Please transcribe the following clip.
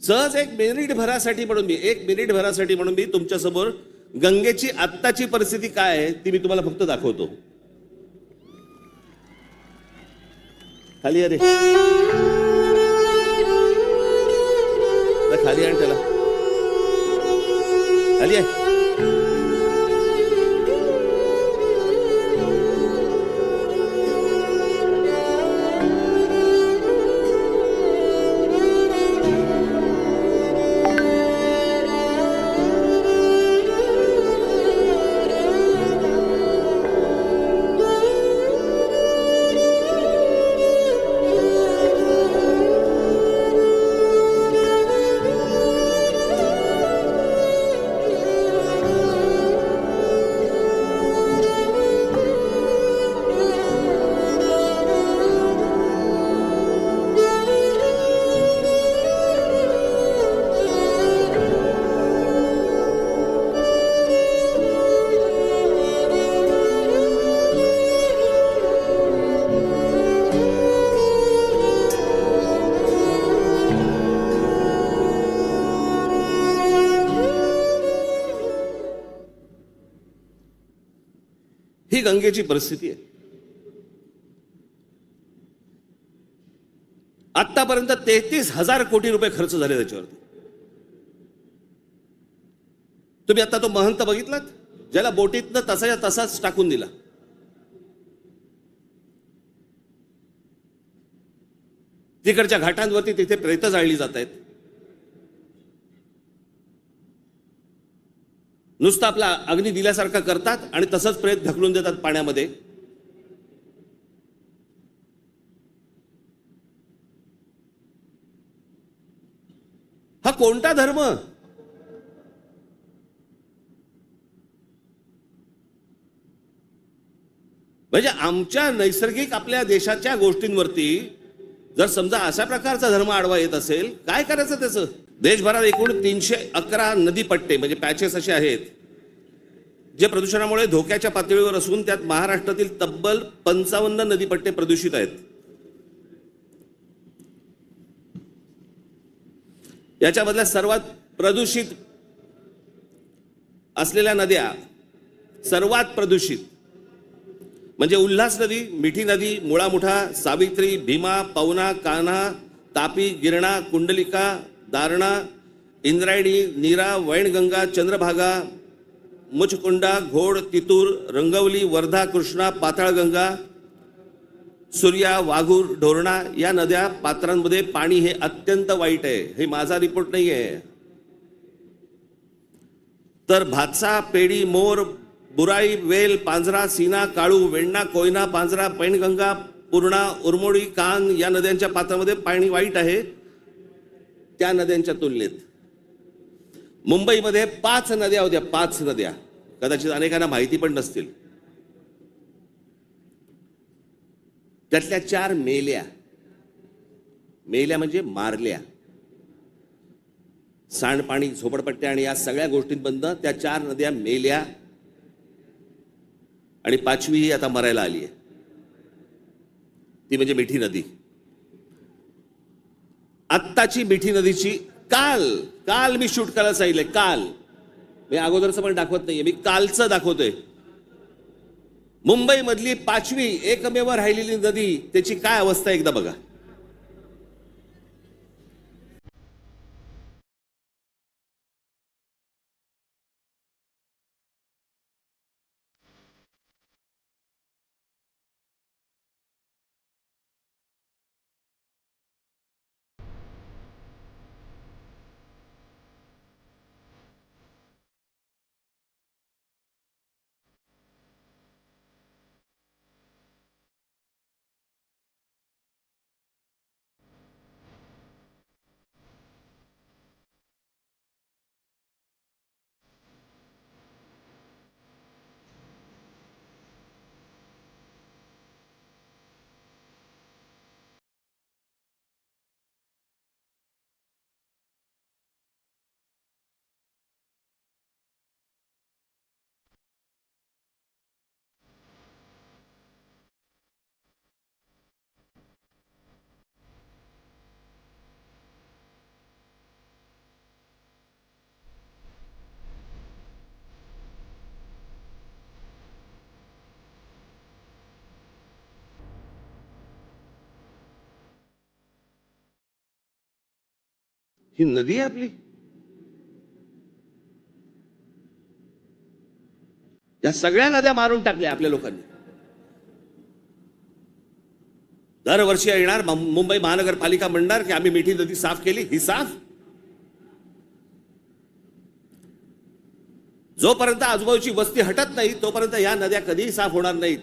सहज एक मिनिट भरासाठी म्हणून मी तुमच्या समोर गंगेची आत्ताची परिस्थिती काय आहे ती मी तुम्हाला फक्त दाखवतो. खाली अरे खाली आण त्याला, खाली आहे. ही गंगेची परिस्थिती आहे. आतापर्यंत 33,000 कोटी रुपये खर्च झाले त्याच्यावरती. तुम्ही आता तो महंत बघितलात ज्याला बोटीतनं तसाच्या तसाच टाकून दिला. तिकडच्या घाटांवरती तिथे प्रेत जाळली जात आहेत. नुसतं आपला अग्नी दिल्यासारखा करतात आणि तसंच प्रेत ढकलून देतात पाण्यामध्ये. हा कोणता धर्म? म्हणजे आमच्या नैसर्गिक आपल्या देशाच्या गोष्टींवरती जर समजा अशा प्रकारचा धर्म आडवा येत असेल, काय करायचं त्याचं? देशभरात एकूण 311 नदीपट्टे म्हणजे पॅचेस असे आहेत जे प्रदूषणामुळे धोक्याच्या पातळीवर असून त्यात महाराष्ट्रातील तब्बल 55 नदीपट्टे प्रदूषित आहेत. याच्यामधल्या सर्वात प्रदूषित असलेल्या नद्या, सर्वात प्रदूषित म्हणजे उल्हास नदी, मिठी नदी, मुळामुठा, सावित्री, भीमा, पवना, कान्हा, तापी, गिरणा, कुंडलिका, दारणा, इंद्रायणी, नीरा, वैनगंगा, चंद्रभागा, मुचकुंडा, घोड, तितूर, रंगवली, वर्धा, कृष्णा, पाताळगंगा, सूर्या, वाघूर, ढोरणा या नद्या पात्रांमध्ये पाणी हे अत्यंत वाईट आहे. हे माझा रिपोर्ट नाही आहे. तर भातसा, पेडी, मोर, बुराई, वेल, पांझरा, सीना, काळू, वेण्णा, कोयना, पांझरा, पैनगंगा, पूर्णा, उरमोडी, कांग या नद्यांच्या पात्रामध्ये पाणी वाईट आहे त्या नद्यांच्या तुलनेत. मुंबईमध्ये 5 नद्या होत्या, 5 नद्या, कदाचित अनेकांना माहिती पण नसतील. त्यातल्या 4 मेल्या. मेल्या म्हणजे मारल्या. सांडपाणी, झोपडपट्ट्या आणि या सगळ्या गोष्टींबद्दल त्या 4 नद्या मेल्या आणि 5वी ही आता मरायला आली आहे. ती म्हणजे मिठी नदी. आत्ताची मिठी नदीची काल मी शूट करायला सांगितलंय. काल मी अगोदरचं पण दाखवत नाहीये, मी कालचं दाखवतोय. मुंबई मधली 5वी एकमेव राहिलेली नदी त्याची काय अवस्था एकदा बघा. ही नदी आहे आपली. या सगळ्या नद्या मारून टाकल्या आपल्या लोकांनी. दरवर्षी येणार मुंबई महानगरपालिका म्हणणार की आम्ही मिठी नदी साफ केली. ही साफ? जोपर्यंत आजूबाजूची वस्ती हटत नाही तोपर्यंत या नद्या कधीही साफ होणार नाहीत.